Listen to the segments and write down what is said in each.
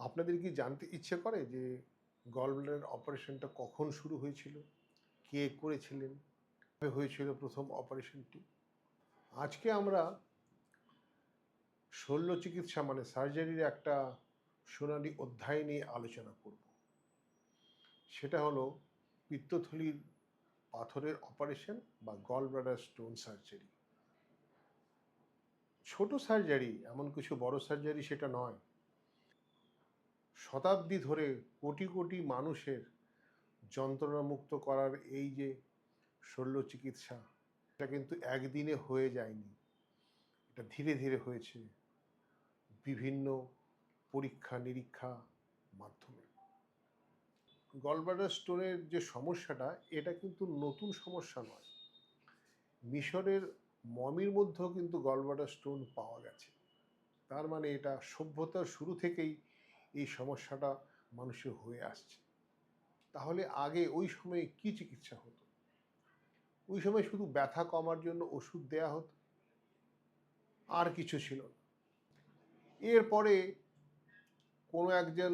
আপনাদের কি জানতে ইচ্ছে করে যে গলব্লাডার অপারেশনটা কখন শুরু হয়েছিল? কে করেছিলেন? কিভাবে হয়েছিল প্রথম অপারেশনটি? আজকে আমরা শল্য চিকিৎসা মানে সার্জারির একটা সোনালি অধ্যায় নিয়ে আলোচনা করব। সেটা হলো পিত্তথলির পাথরের অপারেশন বা গলব্লাডার স্টোন সার্জারি। ছোট সার্জারি, এমন কিছু বড় সার্জারি সেটা নয়। শতাব্দী ধরে কোটি কোটি মানুষের যন্ত্রণামুক্ত করার এই যে শল্য চিকিৎসা, এটা কিন্তু একদিনে হয়ে যায়নি। এটা ধীরে ধীরে হয়েছে বিভিন্ন পরীক্ষা নিরীক্ষা মাধ্যমে। গলব্লাডার স্টোনের যে সমস্যাটা, এটা কিন্তু নতুন সমস্যা নয়। মিশরের মমির মধ্যেও কিন্তু গলব্লাডার স্টোন পাওয়া গেছে। তার মানে এটা সভ্যতার শুরু থেকেই এই সমস্যাটা মানুষের হয়ে আসছে। তাহলে আগে ওই সময়ে কি চিকিৎসা হতো? ওই সময় শুধু ব্যথা কমার জন্য ওষুধ দেয়া হতো, আর কিছু ছিল না। এরপরে কোনো একজন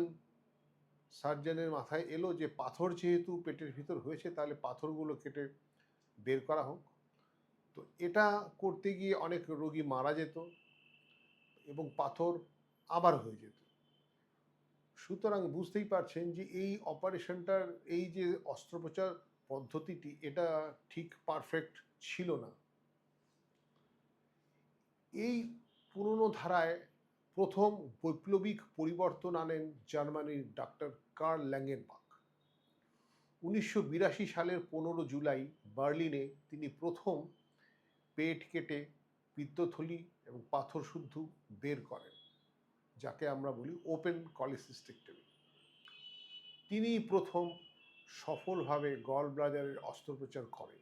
সার্জনের মাথায় এলো যে পাথর যেহেতু পেটের ভিতর হয়েছে, তাহলে পাথরগুলো কেটে বের করা হোক। তো এটা করতে গিয়ে অনেক রোগী মারা যেত এবং পাথর আবার হয়ে যেত। সুতরাং বুঝতেই পারছেন যে এই অপারেশনটার এই যে অস্ত্রোপচার পদ্ধতিটি, এটা ঠিক পারফেক্ট ছিল না। এই পুরনো ধারায় প্রথম বৈপ্লবিক পরিবর্তন আনেন জার্মানির ডাক্তার কার্ল ল্যাঙ্গেনবাখ। 1982 সালের 15 জুলাই বার্লিনে তিনি প্রথম পেট কেটে পিত্তথলি এবং পাথর শুদ্ধ বের করেন, যাকে আমরা বলি ওপেন কলিসিস্টেক্টমি। তিনি প্রথম সফলভাবে গল ব্লাডারের অস্ত্রোপচার করেন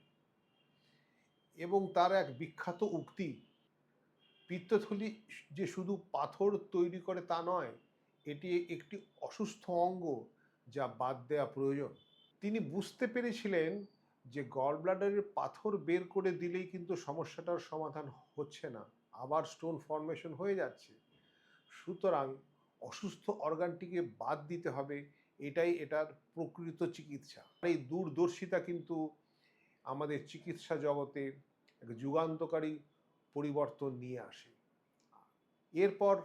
এবং তার এক বিখ্যাত উক্তি, পিত্তথলি যে শুধু পাথর তৈরি করে তা নয়, এটি একটি অসুস্থ অঙ্গ যা বাদ দেওয়া প্রয়োজন। তিনি বুঝতে পেরেছিলেন যে গল ব্লাডারের পাথর বের করে দিলেই কিন্তু সমস্যাটার সমাধান হচ্ছে না, আবার স্টোন ফর্মেশন হয়ে যাচ্ছে। সুতরাং অসুস্থ অর্গানটিকে বাদ দিতে হবে, এটাই এটার প্রকৃত চিকিৎসা। এই দূরদর্শিতা কিন্তু আমাদের চিকিৎসা জগতে এক যুগান্তকারী পরিবর্তন নিয়ে আসে। এরপর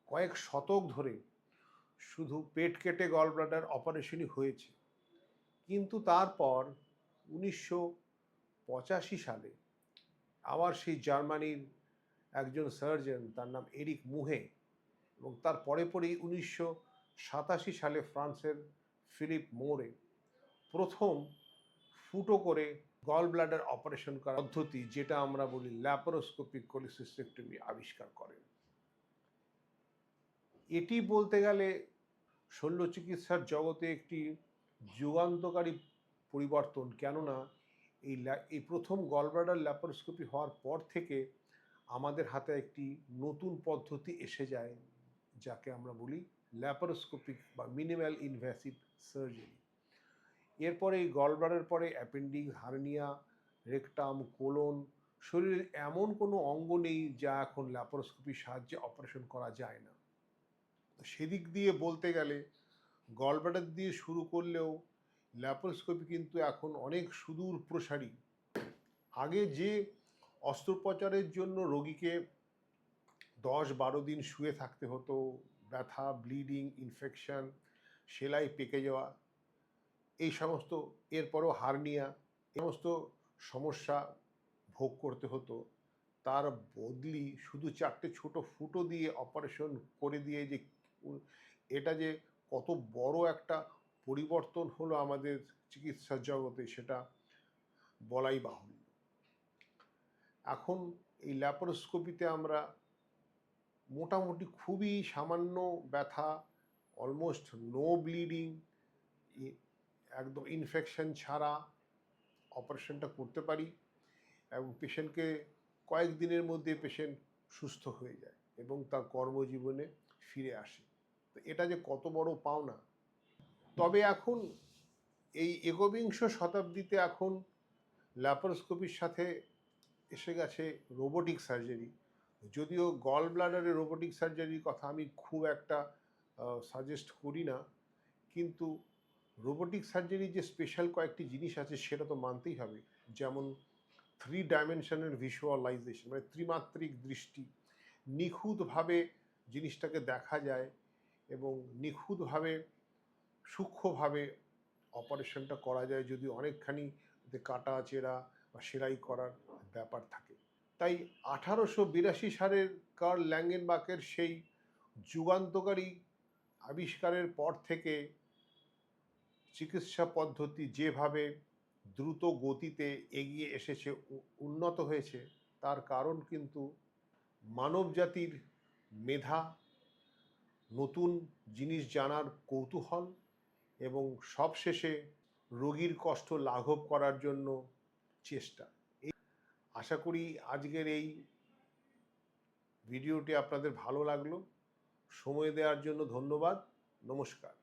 কয়েক শতক ধরে শুধু পেট কেটে গল ব্লাডার অপারেশনই হয়েছে। কিন্তু তারপর 1985 সালে আবার সেই জার্মানির একজন সার্জন, তার নাম এরিক মুহে, এবং তার পরেই 1987 সালে ফ্রান্সের ফিলিপ মোরে প্রথম ফুটো করে গল ব্লাডার অপারেশন করার পদ্ধতি, যেটা আমরা বলি ল্যাপারোস্কোপিক কোলিসিস্টেক্টমি, আবিষ্কার করেন। এটি বলতে গেলে শল্য চিকিৎসার জগতে একটি যুগান্তকারী পরিবর্তন। কেননা এই প্রথম গলব্লাডার ল্যাপারোস্কোপি হওয়ার পর থেকে আমাদের হাতে একটি নতুন পদ্ধতি এসে যায়, যাকে আমরা বলি ল্যাপারোস্কোপিক বা মিনিমাল ইনভ্যাসিভ সার্জারি। এরপরে এই গলব্লাডার পরে অ্যাপেন্ডিক্স, হার্নিয়া, রেকটাম, কোলন, শরীরের এমন কোনো অঙ্গ নেই যা এখন ল্যাপারোস্কোপির সাহায্যে অপারেশন করা যায় না। সেদিক দিয়ে বলতে গেলে গলব্লাডার দিয়ে শুরু করলেও ল্যাপারোস্কোপি কিন্তু এখন অনেক সুদূর প্রসারী। আগে যে অস্ত্রোপচারের জন্য রোগীকে 10-12 দিন শুয়ে থাকতে হতো, ব্যথা, ব্লিডিং, ইনফেকশন, সেলাই পেকে যাওয়া, এই সমস্ত, এরপরও হার্নিয়া, এই সমস্ত সমস্যা ভোগ করতে হতো, তার বদলি শুধু 4টে ছোট ফুটো দিয়ে অপারেশন করে দিয়ে যে এটা যে কত বড় একটা পরিবর্তন হলো আমাদের চিকিৎসা জগতে, সেটা বলাই বাহুল্য। এখন এই ল্যাপারোস্কোপিতে আমরা মোটামুটি খুবই সামান্য ব্যথা, অলমোস্ট নো ব্লিডিং, একদম ইনফেকশন ছাড়া অপারেশনটা করতে পারি এবং পেশেন্টকে কয়েকদিনের মধ্যে পেশেন্ট সুস্থ হয়ে যায় এবং তার কর্মজীবনে ফিরে আসে। তো এটা যে কত বড় পাওনা। তবে এখন এই একবিংশ শতাব্দীতে এখন ল্যাপারোস্কোপির সাথে এসে গেছে রোবোটিক সার্জারি। যদিও গল ব্লাডারে রোবোটিক সার্জারির কথা আমি খুব একটা সাজেস্ট করি না, কিন্তু রোবোটিক সার্জারির যে স্পেশাল কয়েকটি জিনিস আছে সেটা তো মানতেই হবে। যেমন 3 ডাইমেনশনের ভিজুয়ালাইজেশন, মানে ত্রিমাত্রিক দৃষ্টি, নিখুঁতভাবে জিনিসটাকে দেখা যায় এবং নিখুঁতভাবে সূক্ষ্মভাবে অপারেশনটা করা যায়, যদি অনেকখানি কাটা চেরা বা সেলাই করার ব্যাপার থাকে। তাই 1882 সালের কার্ল ল্যাঙ্গেনবাকের সেই যুগান্তকারী আবিষ্কারের পর থেকে চিকিৎসা পদ্ধতি যেভাবে দ্রুত গতিতে এগিয়ে এসেছে, উন্নত হয়েছে, তার কারণ কিন্তু মানবজাতির মেধা, নতুন জিনিস জানার কৌতূহল এবং সবশেষে রোগীর কষ্ট লাঘব করার জন্য চেষ্টা। আশা করি আজকের এই ভিডিওটি আপনাদের ভালো লাগলো। সময় দেওয়ার জন্য ধন্যবাদ। নমস্কার।